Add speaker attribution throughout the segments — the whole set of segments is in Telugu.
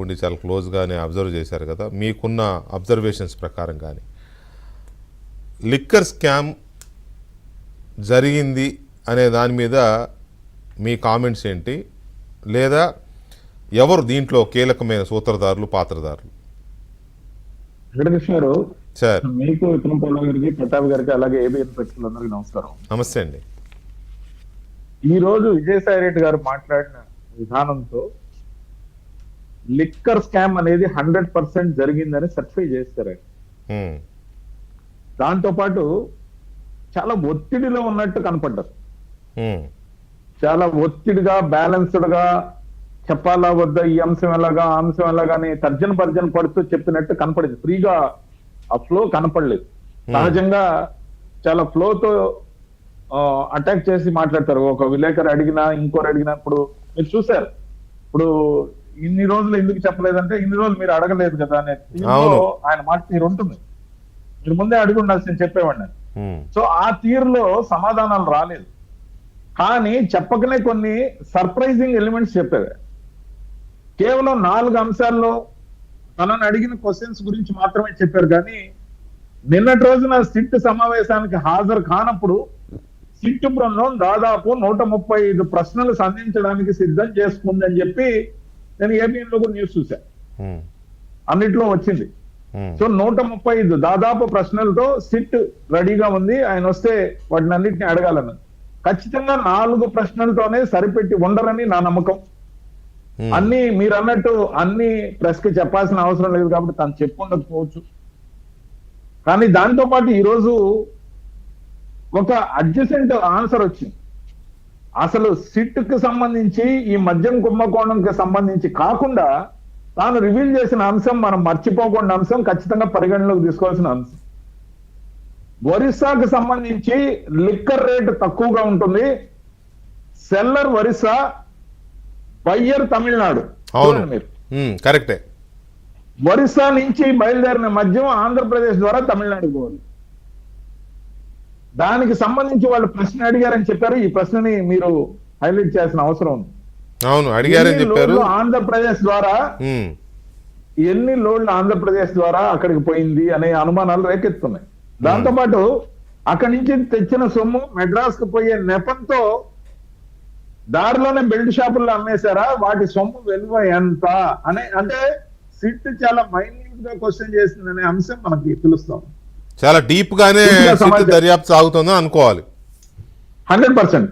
Speaker 1: ఉండి చాలా క్లోజ్గానే అబ్జర్వ్ చేశారు కదా, మీకున్న అబ్జర్వేషన్స్ ప్రకారం కానీ లిక్కర్ స్కామ్ జరిగింది అనే దాని మీద మీ కామెంట్స్ ఏంటి, లేదా ఎవరు దీంట్లో కీలకమైన సూత్రధారులు పాత్రధారులు?
Speaker 2: వెంకటకృష్ణ గారు,
Speaker 1: సార్
Speaker 2: మీకు విక్రమపల్లి గారికి, ప్రతాప్ గారికి, అలాగే ఏబిఎన్ ప్రేక్షకులందరికీ నమస్కారం.
Speaker 1: నమస్తే అండి.
Speaker 2: ఈ రోజు విజయసాయి రెడ్డి గారు మాట్లాడిన విధానంతో లిక్కర్ స్కామ్ అనేది 100% జరిగిందని సర్టిఫై చేస్తారు. దాంతో పాటు చాలా ఒత్తిడిలో ఉన్నట్టు కనపడ్డారు. చాలా ఒత్తిడిగా, బ్యాలెన్స్డ్ గా చెప్పాలా వద్దా, ఈ అంశం ఎలాగా, ఆ అంశం ఎలాగాని తర్జన భర్జన పడుతూ చెప్పినట్టు కనపడింది. ఫ్రీగా ఆ ఫ్లో కనపడలేదు. సహజంగా చాలా ఫ్లోతో అటాక్ చేసి మాట్లాడతారు. ఒక విలేకరు అడిగినా, ఇంకోరు అడిగినప్పుడు మీరు చూసారు. ఇప్పుడు ఇన్ని రోజులు ఎందుకు చెప్పలేదంటే, ఇన్ని రోజులు మీరు అడగలేదు కదా అనే తీరులో ఆయన మాట తీరు ఉంటుంది. మీరు ముందే అడిగి ఉండాల్సింది చెప్పేవాడిని. సో ఆ తీరులో సమాధానాలు రాలేదు. కానీ చెప్పకనే కొన్ని సర్ప్రైజింగ్ ఎలిమెంట్స్ చెప్పేవి. కేవలం 4 అంశాల్లో తనను అడిగిన క్వశ్చన్స్ గురించి మాత్రమే చెప్పారు. కానీ నిన్నటి రోజున సిట్ సమావేశానికి హాజరు కానప్పుడు సిట్ బృందం దాదాపు 135 ప్రశ్నలు సంధించడానికి సిద్ధం చేసుకుందని చెప్పి నేను ఏబిఎన్ లో కూడా న్యూస్ చూసా. అన్నిట్లో వచ్చింది. సో 135 దాదాపు ప్రశ్నలతో సిట్ రెడీగా ఉంది. ఆయన వస్తే వాటిని అన్నిటిని అడగాలని. ఖచ్చితంగా 4 ప్రశ్నలతోనే సరిపెట్టి ఉండరని నా నమ్మకం. అన్ని మీరు అన్నట్టు అన్ని ప్రెస్ కి చెప్పాల్సిన అవసరం లేదు కాబట్టి తను చెప్పుండకపోవచ్చు. కానీ దాంతో పాటు ఈరోజు ఒక అడ్జసెంట్ ఆన్సర్ వచ్చింది. అసలు సిట్ కి సంబంధించి, ఈ మద్యం కుంభకోణంకి సంబంధించి కాకుండా తాను రివీల్ చేసిన అంశం, మనం మర్చిపోకుండా అంశం, ఖచ్చితంగా పరిగణలోకి తీసుకోవాల్సిన అంశం. ఒరిస్సాకు సంబంధించి లిక్కర్ రేటు తక్కువగా ఉంటుంది. Seller Orissa, buyer Tamil Nadu.
Speaker 1: మీరు కరెక్టే.
Speaker 2: ఒరిస్సా నుంచి బయలుదేరిన మద్యం ఆంధ్రప్రదేశ్ ద్వారా తమిళనాడుకు పోవాలి. దానికి సంబంధించి వాళ్ళు ప్రశ్న అడిగారని చెప్పారు. ఈ ప్రశ్నని మీరు హైలైట్ చేయాల్సిన అవసరం ఉంది.
Speaker 1: అవును, అడిగారని చెప్పారు.
Speaker 2: ఆంధ్రప్రదేశ్ ద్వారా ఎన్ని లోడ్లు ఆంధ్రప్రదేశ్ ద్వారా అక్కడికి పోయింది అనే అనుమానాలు రేకెత్తున్నాయి. దాంతో పాటు అక్కడి నుంచి తెచ్చిన సొమ్ము మెడ్రాస్ కు పోయే నెపంతో దారిలోనే బెల్ట్ షాపుల్లో అమ్మేశారా, వాటి సొమ్ము విలువ ఎంత అనే, అంటే సిట్ చాలా మైన్యూట్ గా క్వశ్చన్ చేసిందనే అంశం మనకి తెలుస్తాం.
Speaker 1: చాలా డీప్ గానే దర్యాప్తు సాగుతుందని అనుకోవాలి.
Speaker 2: 100%.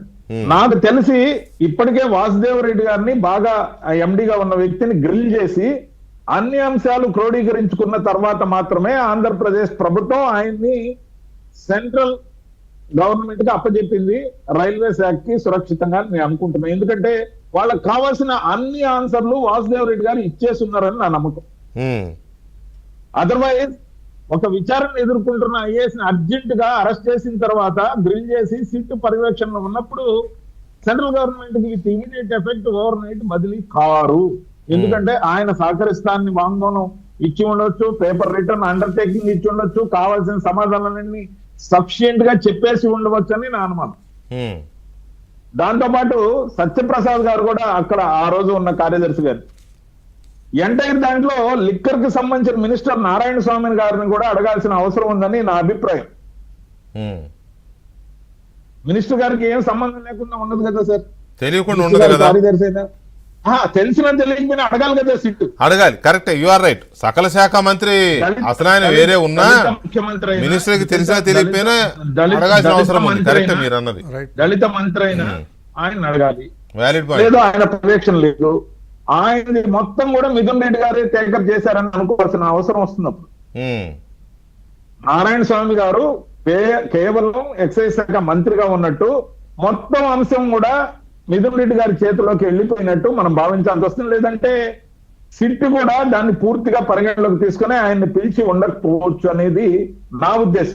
Speaker 2: నాకు తెలిసి ఇప్పటికే వాసుదేవ్ రెడ్డి గారిని, బాగా ఎండిగా ఉన్న వ్యక్తిని గ్రిల్ చేసి అన్ని అంశాలు క్రోడీకరించుకున్న తర్వాత మాత్రమే ఆంధ్రప్రదేశ్ ప్రభుత్వం ఆయన్ని సెంట్రల్ గవర్నమెంట్ కి అప్పచెప్పింది, రైల్వే శాఖకి సురక్షితంగా నేను అనుకుంటున్నాను. ఎందుకంటే వాళ్ళకి కావాల్సిన అన్ని ఆన్సర్లు వాసుదేవ్ రెడ్డి గారు ఇచ్చేసి ఉన్నారని నా నమ్మకం. అదర్వైజ్ ఒక విచారణ ఎదుర్కొంటున్న ఐఏఎస్ ని అర్జెంట్ గా అరెస్ట్ చేసిన తర్వాత గ్రిల్ చేసి సిట్ పర్యవేక్షణలో ఉన్నప్పుడు సెంట్రల్ గవర్నమెంట్ కి with immediate effect over night బదిలీ కారు. ఎందుకంటే ఆయన సహకరిస్తాన్ని వాంగ్మూలం ఇచ్చి ఉండొచ్చు, పేపర్ రిటర్న్ అండర్టేకింగ్ ఇచ్చి ఉండొచ్చు, కావాల్సిన సమాధానాలన్నీ సఫిషియెంట్ గా చెప్పేసి ఉండవచ్చు అని నా అనుమానం. దాంతో పాటు సత్యప్రసాద్ గారు కూడా అక్కడ ఆ రోజు ఉన్న కార్యదర్శి గారు ఎంటైర్ దాంట్లో లిక్కర్ కి సంబంధించిన మినిస్టర్ నారాయణ స్వామి గారిని కూడా అడగాల్సిన అవసరం ఉందని నా అభిప్రాయం. మినిస్టర్ గారికి ఏం సంబంధం లేకుండా ఉండదు కదా సార్,
Speaker 1: తెలియకుండా ఉండదు కదా.
Speaker 2: కార్యదర్శి అయినా తెలిసిన తెలియకపోయినా అడగాలి కదా సిట్.
Speaker 1: అడగాలి, కరెక్ట్, యు ఆర్ రైట్. సకల శాఖ మంత్రి అసలు ఆయన వేరే ఉన్నా మినిస్టర్ కి తెలిసినా తెలియకపోయినా అడగాల్సిన అవసరం ఉంది. కరెక్ట్ మీరు అన్నది.
Speaker 2: దళిత మంత్రి అయినా ఆయన అడగాలి.
Speaker 1: వ్యాలిడ్
Speaker 2: లేదు, ఆయన పర్యవేక్షణ లేదు, ఆయనది మొత్తం కూడా మిథున్ రెడ్డి గారే టేకప్ చేశారని అనుకోవాల్సిన అవసరం వస్తున్నప్పుడు నారాయణ స్వామి గారు కేవలం ఎక్సైజ్ శాఖ మంత్రిగా ఉన్నట్టు మొత్తం అంశం కూడా మిథున్ రెడ్డి గారి చేతిలోకి వెళ్ళిపోయినట్టు మనం భావించాల్సి వస్తుంది. లేదంటే సిట్ కూడా దాన్ని పూర్తిగా పరిగణలోకి తీసుకుని ఆయన్ని పిలిచి ఉండకపోవచ్చు అనేది నా ఉద్దేశం.